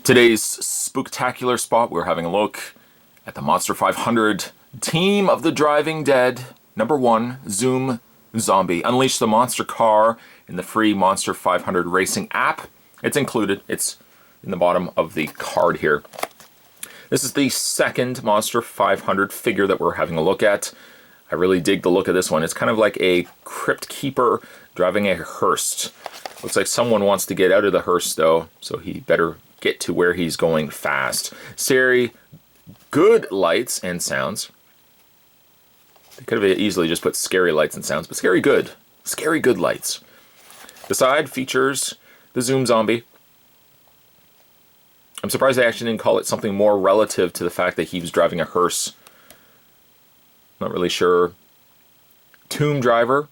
Today's spooktacular spot, we're having a look at the Monster 500 Team of the Driving Dead, #1, Zoom Zombie. Unleash the monster car in the free Monster 500 Racing app. It's included. It's in the bottom of the card here. This is the second Monster 500 figure that we're having a look at. I really dig the look of this one. It's kind of like a crypt keeper driving a hearse. Looks like someone wants to get out of the hearse though, so he better get to where he's going fast. Very good lights and sounds. They could have easily just put scary lights and sounds, but scary good. Scary good lights. The side features the Zoom Zombie. I'm surprised they actually didn't call it something more relative to the fact that he was driving a hearse. Not really sure. Tomb Driver.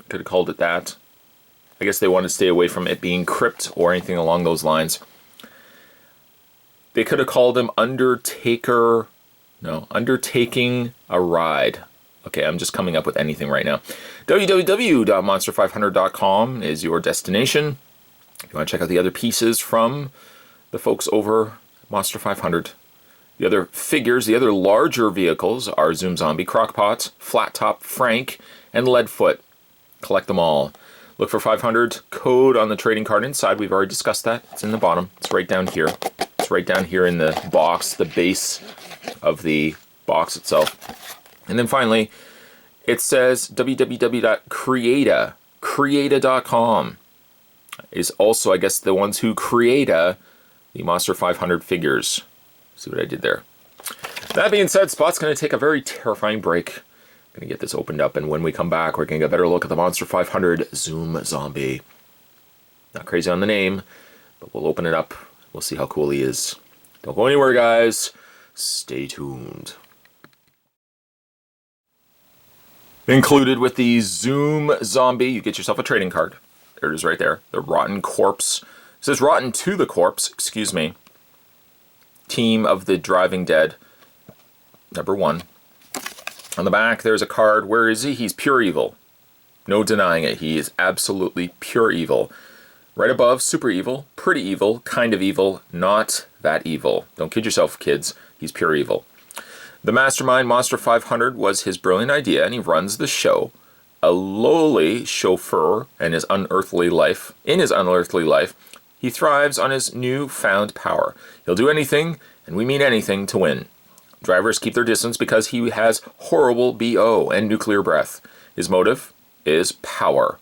Could have called it that. I guess they wanted to stay away from it being crypt or anything along those lines. They could have called him Undertaker. No, Undertaking a Ride. Okay, I'm just coming up with anything right now. www.monster500.com is your destination. If you want to check out the other pieces from the folks over Monster 500. The other figures, the other larger vehicles are Zoom Zombie, Crockpot, Flat Top Frank, and Leadfoot. Collect them all. Look for 500 code on the trading card inside. We've already discussed that. It's in the bottom. It's right down here. It's right down here in the box, the base of the box itself. And then finally, it says www.creata.com is also, I guess, the ones who create the Monster 500 figures. See what I did there. That being said, Spot's going to take a very terrifying break. Going to get this opened up, and when we come back, we're going to get a better look at the Monster 500 Zoom Zombie. Not crazy on the name, but we'll open it up. We'll see how cool he is. Don't go anywhere, guys. Stay tuned. Included with the Zoom Zombie, you get yourself a trading card. There it is right there. The Rotten Corpse. It says Rotten to the Corpse, excuse me. Team of the Driving Dead, #1. On the back, there's a card. Where is he? He's pure evil. No denying it. He is absolutely pure evil. Right above, super evil, pretty evil, kind of evil, not that evil. Don't kid yourself, kids. He's pure evil. The mastermind, Monster 500, was his brilliant idea, and he runs the show. A lowly chauffeur in his unearthly life, he thrives on his newfound power. He'll do anything, and we mean anything, to win. Drivers keep their distance because he has horrible BO and nuclear breath. His motive is power.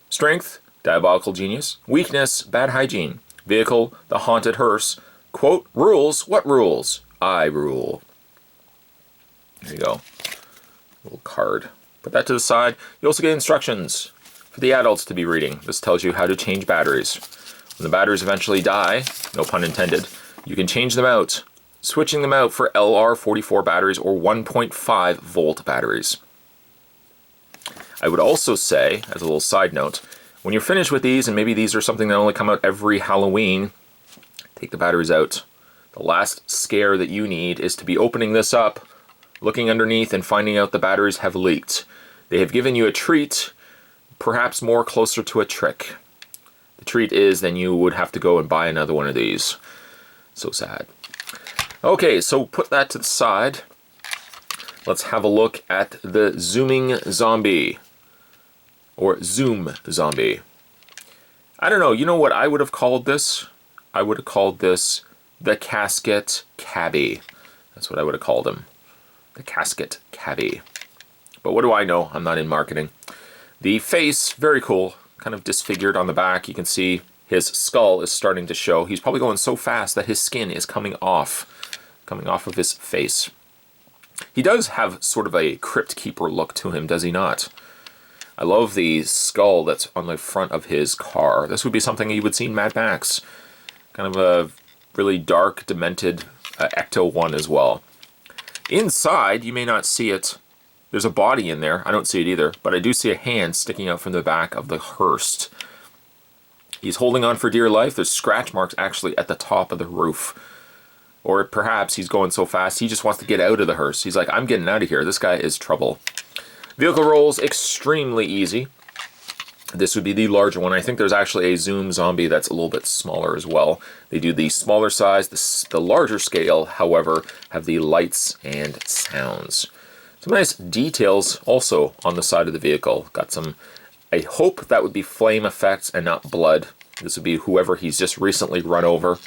Strength, diabolical genius. Weakness, bad hygiene. Vehicle, the haunted hearse. Quote, rules, what rules? I rule. There you go. Little card. Put that to the side. You also get instructions for the adults to be reading. This tells you how to change batteries. When the batteries eventually die, no pun intended, you can change them out. Switching them out for LR44 batteries or 1.5 volt batteries. I would also say, as a little side note, when you're finished with these, and maybe these are something that only come out every Halloween, take the batteries out. The last scare that you need is to be opening this up, looking underneath and finding out the batteries have leaked. They have given you a treat, perhaps more closer to a trick. The treat is then you would have to go and buy another one of these. So sad. Okay, so put that to the side. Let's have a look at the Zooming Zombie. Or Zoom Zombie. I don't know, you know what I would have called this? I would have called this the Casket Cabbie. That's what I would have called him. The Casket Cabbie. But what do I know? I'm not in marketing. The face, very cool. Kind of disfigured on the back. You can see his skull is starting to show. He's probably going so fast that his skin is coming off of his face. He does have sort of a crypt keeper look to him, does he not? I love the skull that's on the front of his car. This would be something you would see in Mad Max. Kind of a really dark, demented Ecto-1 as well. Inside, you may not see it. There's a body in there. I don't see it either, but I do see a hand sticking out from the back of the hearse. He's holding on for dear life. There's scratch marks actually at the top of the roof. Or perhaps he's going so fast he just wants to get out of the hearse. He's like, I'm getting out of here. This guy is trouble. Vehicle rolls extremely easy. This would be the larger one. I think there's actually a Zoom Zombie that's a little bit smaller as well. They do the smaller size. The larger scale, however, have the lights and sounds. Some nice details also on the side of the vehicle. Got some, I hope that would be flame effects and not blood. This would be whoever he's just recently run over.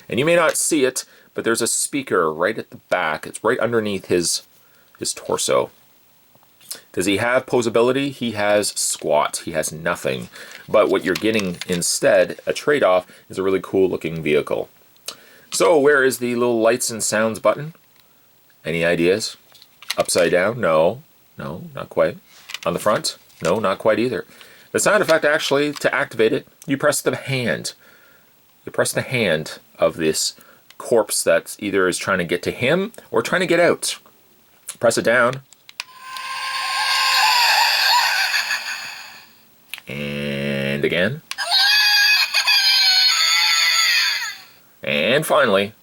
And you may not see it, but there's a speaker right at the back. It's right underneath his torso. Does he have posability? He has squat. He has nothing. But what you're getting instead, a trade-off, is a really cool looking vehicle. So where is the little lights and sounds button? Any ideas? Upside down? No. No, not quite. On the front? No, not quite either. The sound effect, actually, to activate it, you press the hand. You press the hand of this corpse that either is trying to get to him or trying to get out. Press it down. And again. And finally.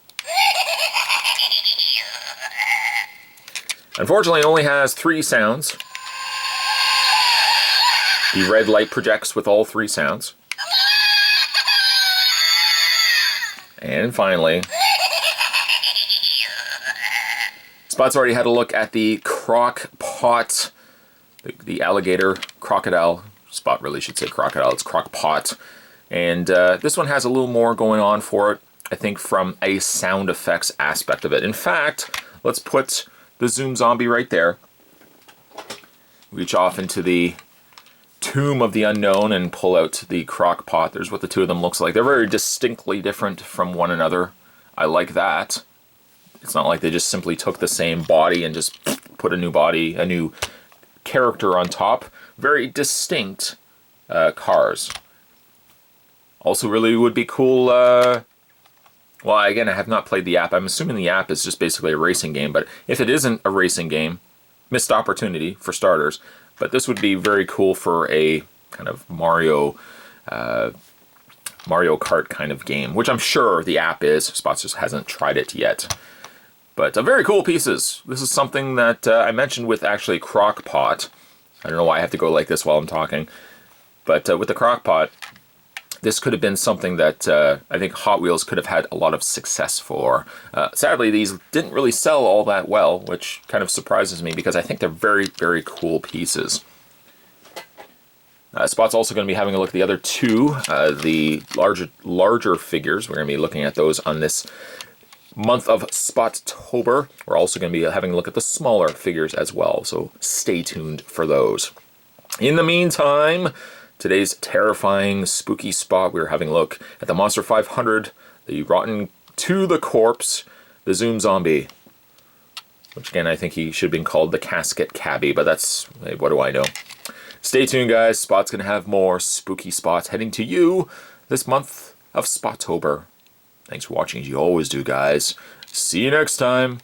Unfortunately, it only has 3 sounds. The red light projects with all 3 sounds. And finally, Spot's already had a look at the crock pot, the alligator crocodile. Spot really should say crocodile, it's crock pot. And this one has a little more going on for it, I think, from a sound effects aspect of it. In fact, let's put the Zoom Zombie right there. Reach off into the tomb of the unknown and pull out the crock pot. There's what the two of them looks like. They're very distinctly different from one another. I like that. It's not like they just simply took the same body and just put a new body, a new character on top. Very distinct cars. Also really would be cool, well, again, I have not played the app. I'm assuming the app is just basically a racing game, but if it isn't a racing game, missed opportunity for starters. But this would be very cool for a kind of Mario Kart kind of game, which I'm sure the app is. Spots just hasn't tried it yet. But very cool pieces. This is something that I mentioned with actually Crock-Pot. I don't know why I have to go like this while I'm talking. But with the Crock-Pot, this could have been something that I think Hot Wheels could have had a lot of success for. Sadly, these didn't really sell all that well, which kind of surprises me because I think they're very, very cool pieces. Spot's also going to be having a look at the other two, the larger figures. We're going to be looking at those on this month of Spottober. We're also going to be having a look at the smaller figures as well, so stay tuned for those. In the meantime, today's terrifying, spooky spot, we're having a look at the Monster 500, the Rotten to the Corpse, the Zoom Zombie, which again, I think he should have been called the Casket Cabbie, but that's, what do I know? Stay tuned, guys. Spot's going to have more spooky spots heading to you this month of Spottober. Thanks for watching, as you always do, guys. See you next time.